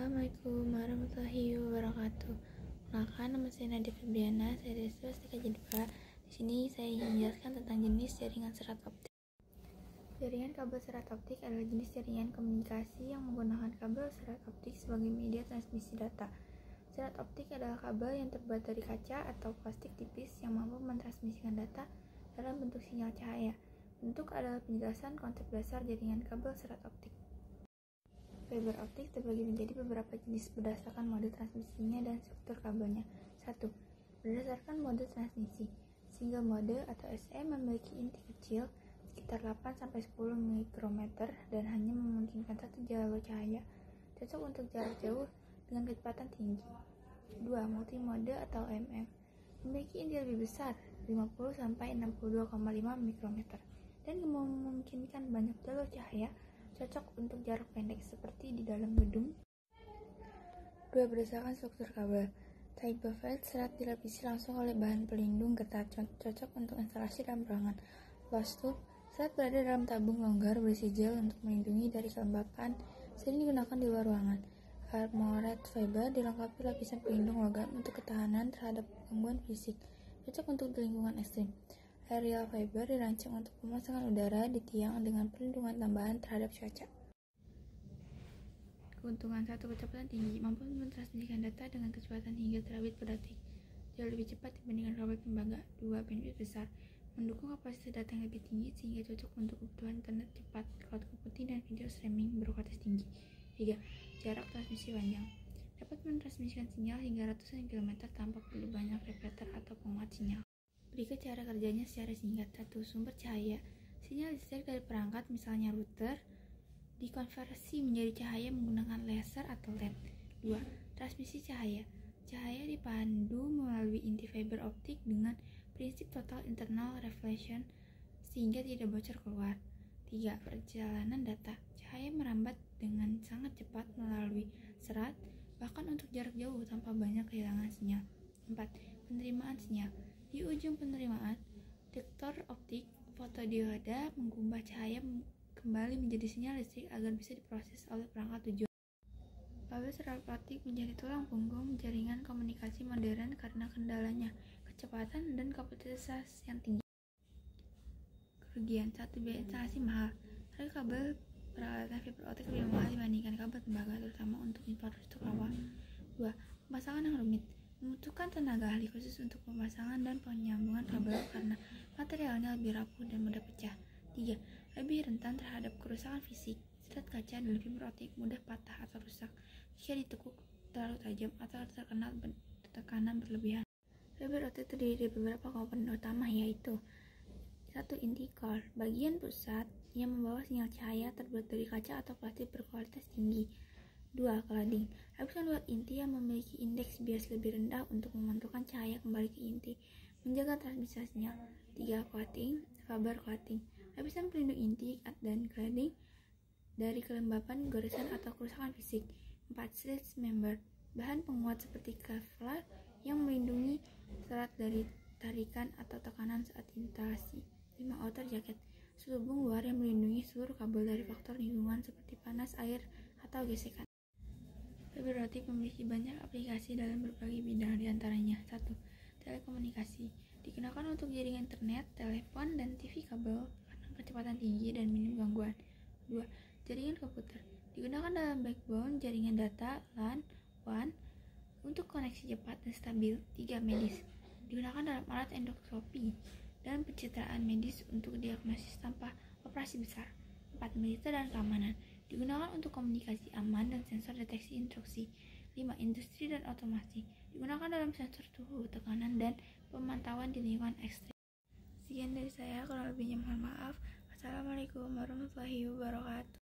Assalamualaikum warahmatullahi wabarakatuh. Perkenalkan, nama saya Nadia Febriana, saya dari Swastika Jedwa. Di sini saya ingin menjelaskan tentang jenis jaringan serat optik. Jaringan kabel serat optik adalah jenis jaringan komunikasi yang menggunakan kabel serat optik sebagai media transmisi data. Serat optik adalah kabel yang terbuat dari kaca atau plastik tipis yang mampu mentransmisikan data dalam bentuk sinyal cahaya. Bentuk adalah penjelasan konsep dasar jaringan kabel serat optik. Fiber optik terbagi menjadi beberapa jenis berdasarkan mode transmisinya dan struktur kabelnya. 1. Berdasarkan mode transmisi. Single mode atau SE memiliki inti kecil sekitar 8-10 mikrometer dan hanya memungkinkan satu jalur cahaya, cocok untuk jarak jauh dengan kecepatan tinggi. 2. Multimode atau MM memiliki inti lebih besar 50-62,5 mikrometer dan memungkinkan banyak jalur cahaya, cocok untuk jarak pendek seperti di dalam gedung. 2. Berdasarkan struktur kabel. Tight buffered serat dilapisi langsung oleh bahan pelindung ketat, cocok untuk instalasi dalam ruangan. Closed tube serat berada dalam tabung longgar berisi gel untuk melindungi dari kelembapan, sering digunakan di luar ruangan. Armored fiber dilengkapi lapisan pelindung logam untuk ketahanan terhadap gangguan fisik, cocok untuk di lingkungan ekstrim. Aerial fiber dirancang untuk pemasangan udara di tiang dengan perlindungan tambahan terhadap cuaca. Keuntungan 1. Kecepatan tinggi, mampu mentransmisikan data dengan kecepatan hingga terabit per detik, jauh lebih cepat dibandingkan kabel tembaga. 2. Bandwidth besar, mendukung kapasitas data yang lebih tinggi sehingga cocok untuk kebutuhan internet cepat, cloud computing, dan video streaming berkualitas tinggi. 3. Jarak transmisi panjang, dapat mentransmisikan sinyal hingga ratusan kilometer tanpa perlu banyak repeater atau penguat sinyal. Berikut cara kerjanya secara singkat. 1. Sumber cahaya. Sinyal listrik dari perangkat, misalnya router, dikonversi menjadi cahaya menggunakan laser atau LED. 2. Transmisi cahaya. Cahaya dipandu melalui inti fiber optik dengan prinsip total internal reflection sehingga tidak bocor keluar. 3. Perjalanan data. Cahaya merambat dengan sangat cepat melalui serat, bahkan untuk jarak jauh tanpa banyak kehilangan sinyal. 4. Penerimaan sinyal. Di ujung penerimaan, detektor optik fotodioda mengubah cahaya kembali menjadi sinyal listrik agar bisa diproses oleh perangkat tujuan. Kabel serat optik menjadi tulang punggung jaringan komunikasi modern karena kendalanya kecepatan dan kapasitas yang tinggi. Kerugian. 1. Biaya instalasi mahal. Harga kabel peralatan fiber optik lebih mahal dibandingkan kabel tembaga, terutama untuk infrastruktur awal. 2. Pemasangan yang rumit, membutuhkan tenaga ahli khusus untuk pemasangan dan penyambungan kabel karena materialnya lebih rapuh dan mudah pecah. 3. Lebih rentan terhadap kerusakan fisik. Serat kaca dan fiber optik mudah patah atau rusak jika ditekuk terlalu tajam atau terkena tekanan berlebihan. Fiber optik terdiri dari beberapa komponen utama, yaitu 1. Inti core, bagian pusat yang membawa sinyal cahaya terbuat dari kaca atau plastik berkualitas tinggi. 2. Cladding, lapisan luar inti yang memiliki indeks bias lebih rendah untuk memantulkan cahaya kembali ke inti, menjaga transmisi sinyal. 3. Coating, fiber coating, lapisan pelindung inti dan cladding dari kelembapan, goresan, atau kerusakan fisik. 4. Stretch member, bahan penguat seperti Kevlar yang melindungi serat dari tarikan atau tekanan saat instalasi. 5. Outer jacket, selubung luar yang melindungi seluruh kabel dari faktor lingkungan seperti panas, air, atau gesekan. Fiber optik memiliki banyak aplikasi dalam berbagai bidang, diantaranya 1. Telekomunikasi, digunakan untuk jaringan internet, telepon, dan TV kabel karena kecepatan tinggi dan minim gangguan. 2. Jaringan komputer, digunakan dalam backbone jaringan data LAN, WAN untuk koneksi cepat dan stabil. 3. Medis, digunakan dalam alat endoskopi dan pencitraan medis untuk diagnosis tanpa operasi besar. 4. Militer dan keamanan, digunakan untuk komunikasi aman dan sensor deteksi intrusi. 5. Industri dan otomasi, digunakan dalam sensor suhu, tekanan, dan pemantauan di lingkungan ekstrim. Sekian dari saya, kurang lebihnya mohon maaf. Assalamualaikum warahmatullahi wabarakatuh.